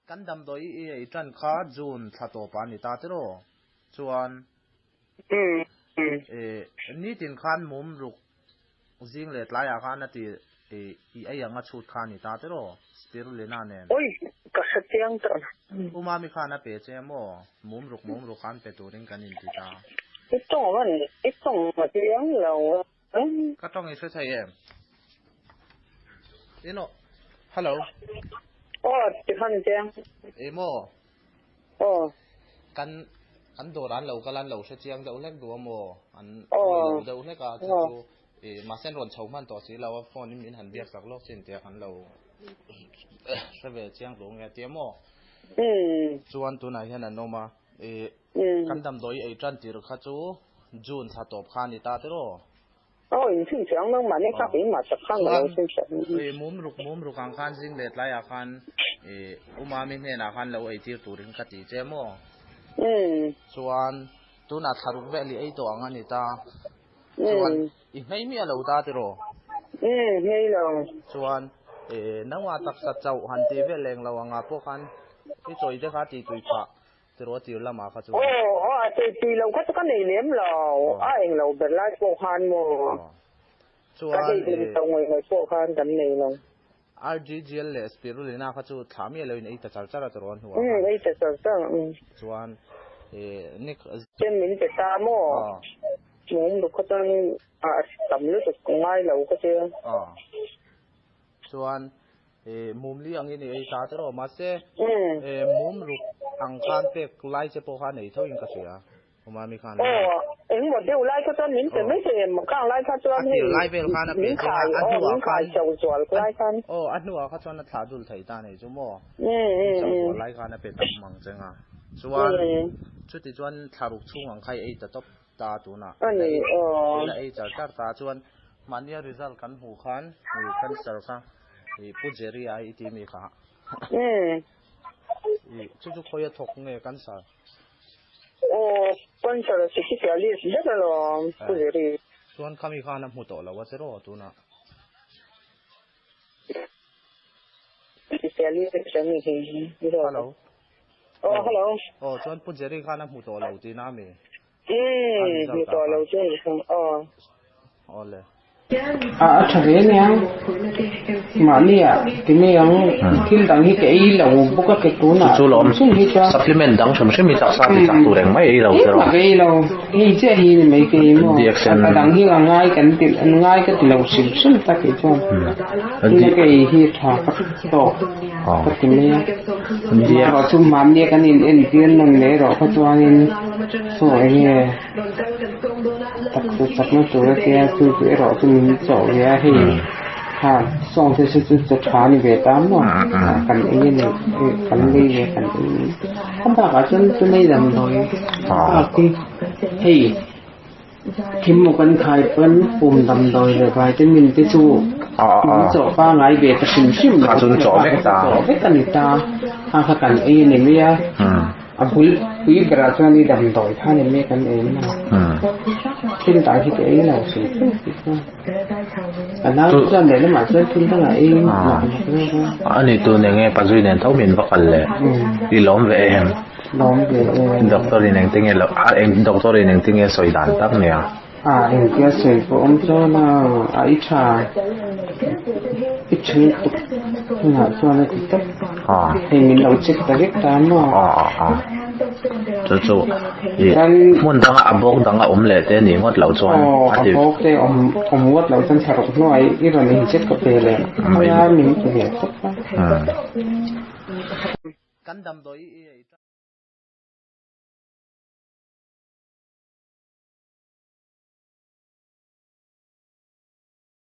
กันดำโดยจันข้าจูนถ้าตัวปานิตาเตโรส่วนนี่ตินขันมุมรุกจิงเล็ดลายอาคารนั่นที่ไอ้ยังชุดขันนิตาเตโรสเปรุเลน่าเนี่ยโอ้ยก็เสียงตอนมามีขันนั่นเป็นเจ้าโมมุมรุกขันเป็นตัวเร่งกันนิติตาไอ้ตรงมาเสียงเราก็ต้องไอ้ช่วยใช่เองโน่ฮัลโหลอ๋อจะขันเสียงโมอ๋ออันโดรันเราก็รันเราเชียงเดาเล็กดูโมอันเดาเล็กก็จะมาเส้นรอนชาวมันต่อสิเราว่าฟอนนี่มีหันเบียกสักโลกเส้นเดียกันเราเสวเชียงหลวงเตียโมส่วนตัวไหนแค่นั้นโนมากันดำโดยจันติรคัจูจูนถ้าตบขานิตาเตโรโอ้ยถึงเสียงน้องมันนี่ข้าเป็นมาสักครั้งเราถึงเสียงมุมรุกอังคันสิ่งเล็ดลายอาคันมามีเนี่ยอาคันเราที่ตัวริงคติเจโมส่วนตัวนัดทารุกเวลีตัวงานนิตาส่วนไม่มีอะไรตาเตโรไม่เราส่วนนักว่าตักสัจเจ้าหันตีเวลแรงเรางาพวกกันที่จอยเด็กขาตีตุยปะเตโรตีละมาเขาส่วนตีเราก็ต้องหนีเลี้ยมเราเองเราเป็นไล่พวกกันโมส่วนตรงไอ้พวกกันกันนี่เราRGGL เลยสเปรุลีน่าเขาจู่ถามยังเลยไอ้ตาจัลจ้าตัวนั้นหัวไอ้ตาจัลจ้าส่วนนี่เช่นมินจะตามโมมุมลูกก็ต้องตำลึกง่ายเราก็เจอส่วนมุมเลี้ยงนี่ไอ้ตาตัวมาเซ่มุมลูกอังคารเป็กไล่เฉพาะขันไอ้เท่ายังกระเสียผมมามีขันเอ็งหมดเดียวไล่ก็ต้องมินแต่ไม่เสียมันข้างไล่เขาจวนนี่ไล่เป็นขันนะเป็นขันอันหัวขันเจ้าจวนไล่ขันอันหัวเขาจวนถาดุลไทยตาในชั่วโมงเจ้าหัวไล่ขันนะเป็นตับมังจังอ่ะส่วนชุดที่จวนทารุกชุ่งของใครไอ้จะตบตาตัวน่ะไอ้จะจัดตาจวนมันเนี่ยริซัลกันหูขันมีกันเซอร์ค่ะพูดเจริญไอ้ที่มีค่ะชุดๆคอยถกเงี้ยกันซะกันซะสิที่เสียลีสิเด้อหรอพูดเจริญส่วนข้ามีข้าน้ำหูโตแล้วว่าจะรอตัวน่ะที่เสียลีจะมีที่ฮัลโหลฮัลโหลส่วนพูดเจริญข้าน้ำหูโตแล้วที่น้ำมีหูโตแล้วใช่ไหมเลยAcarenya mania kini yang kin dang hi kei lo buka ke tuna sung hi cha supplement dang sham shami tak sa ti tak tu reng mai lo zero kei lo hi che hi mai kei mo dang hi ngai kan ti ngai ka ti lo sim sim ta ke cho ni kei hi tha to ka ti me dia ro chum man dia kan in tian nang le ro ka chuan in so ai tak no tu ke tu ro tu chỗ kia thì xong thì sẽ trả như vậy tám mà cần cái gì này cần đi về cần không phải cả chân này làm rồi thì khi một con khai phân phùm làm rồi vài chân mình cái chu chỗ ba ngày về ta xin xin là chỗ biết ta ha cần cái này mới quý bà cho đi đầm đổi tha này mấy cái này mà hiện tại thì cái nào sự nó cho nên nó mà chơi phim đó là anh ấy tụi này nghe bao nhiêu年头面不干嘞đi lõm về em doctor này tiếng nghe là em doctor này tiếng nghe soi đàn tắc nè em kia soi của ông cho là ấy trà ít chữ là cho nó thì tất thì mình đầu chết ta biết tám mà chỗ muốn đăng abok đăng lệ thế này ngót lẩu choan abok thế ngót lẩu choan sạc nói cái rồi mình chết cà phê lên mình chỉ hiểu cắn đầm đôi